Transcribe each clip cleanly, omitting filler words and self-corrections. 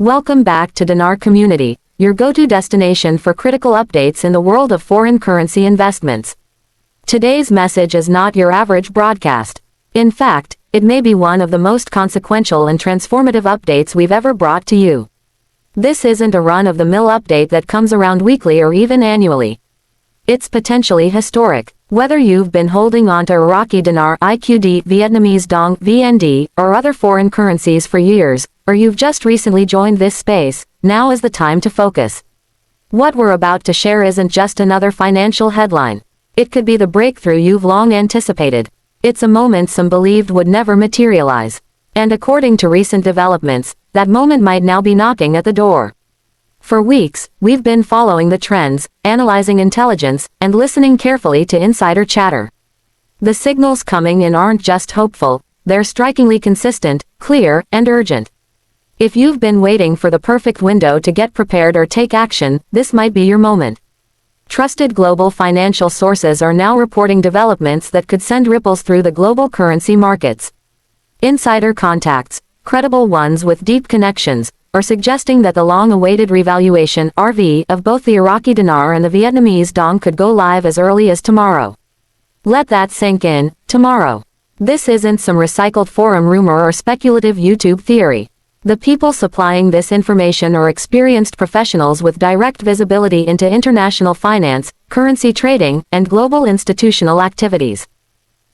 Welcome back to Dinar Community, your go-to destination for critical updates in the world of foreign currency investments. Today's message is not your average broadcast. In fact, it may be one of the most consequential and transformative updates we've ever brought to you. This isn't a run-of-the-mill update that comes around weekly or even annually. It's potentially historic. Whether you've been holding on to Iraqi Dinar, IQD, Vietnamese Dong, VND, or other foreign currencies for years, or you've just recently joined this space, now is the time to focus. What we're about to share isn't just another financial headline. It could be the breakthrough you've long anticipated. It's a moment some believed would never materialize. And according to recent developments, that moment might now be knocking at the door. For weeks, we've been following the trends, analyzing intelligence, and listening carefully to insider chatter. The signals coming in aren't just hopeful, they're strikingly consistent, clear, and urgent. If you've been waiting for the perfect window to get prepared or take action, this might be your moment. Trusted global financial sources are now reporting developments that could send ripples through the global currency markets. Insider contacts, credible ones with deep connections, are suggesting that the long-awaited revaluation (RV) of both the Iraqi dinar and the Vietnamese dong could go live as early as tomorrow. Let that sink in, tomorrow. This isn't some recycled forum rumor or speculative YouTube theory. The people supplying this information are experienced professionals with direct visibility into international finance, currency trading, and global institutional activities.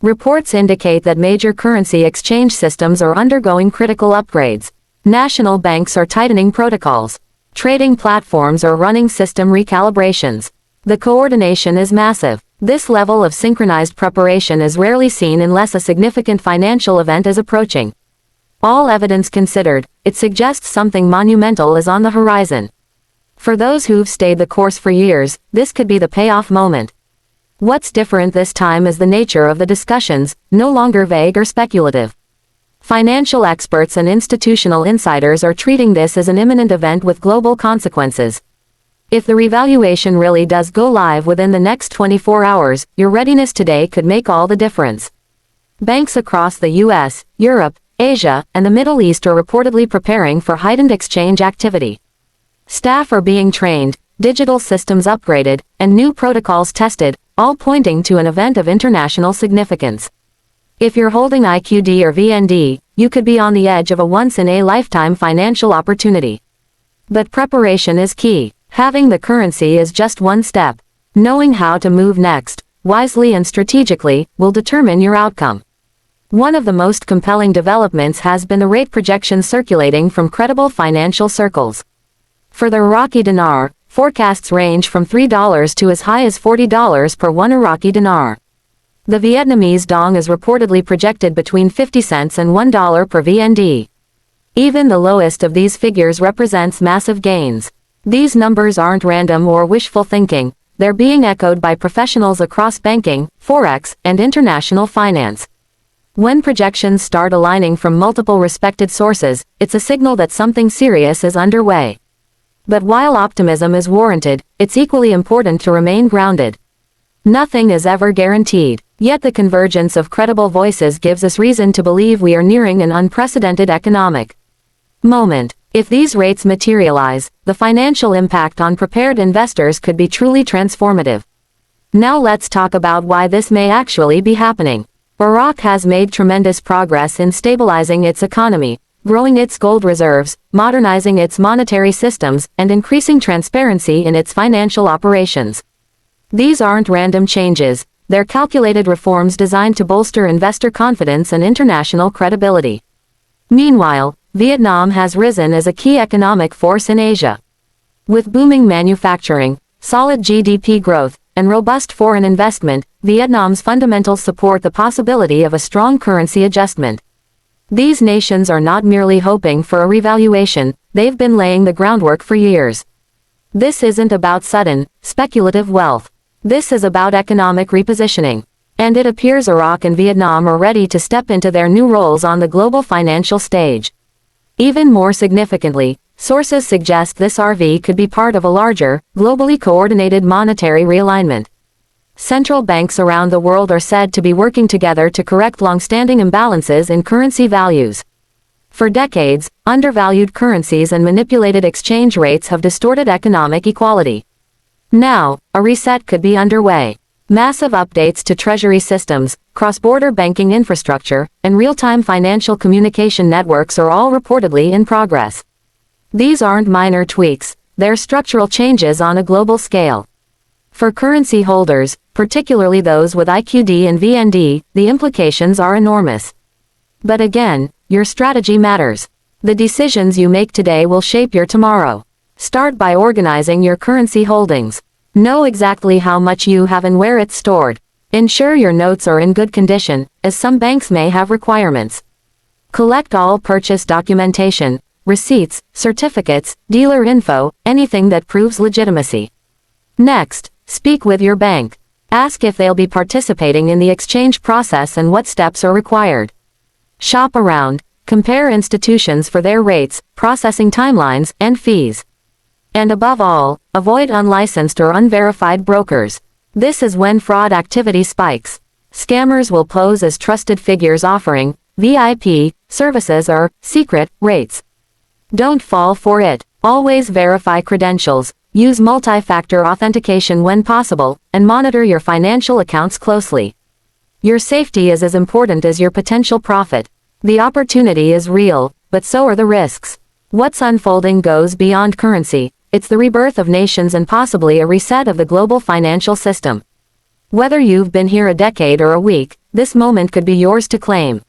Reports indicate that major currency exchange systems are undergoing critical upgrades. National banks are tightening protocols. Trading platforms are running system recalibrations. The coordination is massive. This level of synchronized preparation is rarely seen unless a significant financial event is approaching. All evidence considered, it suggests something monumental is on the horizon. For those who've stayed the course for years, this could be the payoff moment. What's different this time is the nature of the discussions, no longer vague or speculative. Financial experts and institutional insiders are treating this as an imminent event with global consequences. If the revaluation really does go live within the next 24 hours, your readiness today could make all the difference. Banks across the US, Europe, Asia, and the Middle East are reportedly preparing for heightened exchange activity. Staff are being trained, digital systems upgraded, and new protocols tested, all pointing to an event of international significance. If you're holding IQD or VND, you could be on the edge of a once-in-a-lifetime financial opportunity. But preparation is key. Having the currency is just one step. Knowing how to move next, wisely and strategically, will determine your outcome. One of the most compelling developments has been the rate projections circulating from credible financial circles. For the Iraqi dinar, forecasts range from $3 to as high as $40 per one Iraqi dinar. The Vietnamese dong is reportedly projected between 50 cents and $1 per VND. Even the lowest of these figures represents massive gains. These numbers aren't random or wishful thinking, they're being echoed by professionals across banking, Forex, and international finance. When projections start aligning from multiple respected sources, it's a signal that something serious is underway. But while optimism is warranted, it's equally important to remain grounded. Nothing is ever guaranteed, yet the convergence of credible voices gives us reason to believe we are nearing an unprecedented economic moment. If these rates materialize, the financial impact on prepared investors could be truly transformative. Now let's talk about why this may actually be happening. Iraq has made tremendous progress in stabilizing its economy, growing its gold reserves, modernizing its monetary systems, and increasing transparency in its financial operations. These aren't random changes, they're calculated reforms designed to bolster investor confidence and international credibility. Meanwhile, Vietnam has risen as a key economic force in Asia. With booming manufacturing, solid GDP growth, and robust foreign investment, Vietnam's fundamentals support the possibility of a strong currency adjustment. These nations are not merely hoping for a revaluation, they've been laying the groundwork for years. This isn't about sudden, speculative wealth. This is about economic repositioning. And it appears Iraq and Vietnam are ready to step into their new roles on the global financial stage. Even more significantly, sources suggest this RV could be part of a larger, globally coordinated monetary realignment. Central banks around the world are said to be working together to correct long-standing imbalances in currency values. For decades, undervalued currencies and manipulated exchange rates have distorted economic equality. Now, a reset could be underway. Massive updates to treasury systems, cross-border banking infrastructure, and real-time financial communication networks are all reportedly in progress. These aren't minor tweaks, they're structural changes on a global scale. For currency holders, particularly those with IQD and VND, the implications are enormous. But again, your strategy matters. The decisions you make today will shape your tomorrow. Start by organizing your currency holdings. Know exactly how much you have and where it's stored. Ensure your notes are in good condition, as some banks may have requirements. Collect all purchase documentation, receipts, certificates, dealer info, anything that proves legitimacy. Next, speak with your bank. Ask if they'll be participating in the exchange process and what steps are required. Shop around, compare institutions for their rates, processing timelines, and fees. And above all, avoid unlicensed or unverified brokers. This is when fraud activity spikes. Scammers will pose as trusted figures offering VIP services or secret rates. Don't fall for it. Always verify credentials, use multi-factor authentication when possible, and monitor your financial accounts closely. Your safety is as important as your potential profit. The opportunity is real, but so are the risks. What's unfolding goes beyond currency. It's the rebirth of nations and possibly a reset of the global financial system. Whether you've been here a decade or a week, this moment could be yours to claim.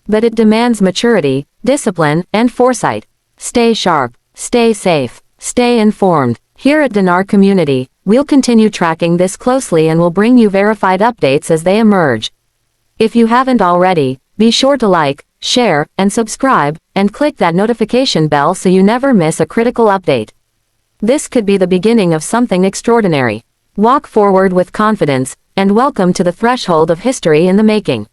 But it demands maturity, discipline, and foresight. Stay sharp, stay safe, stay informed. Here at Dinar Community, we'll continue tracking this closely and will bring you verified updates as they emerge. If you haven't already, be sure to like, share, and subscribe, and click that notification bell so you never miss a critical update. This could be the beginning of something extraordinary. Walk forward with confidence, and welcome to the threshold of history in the making.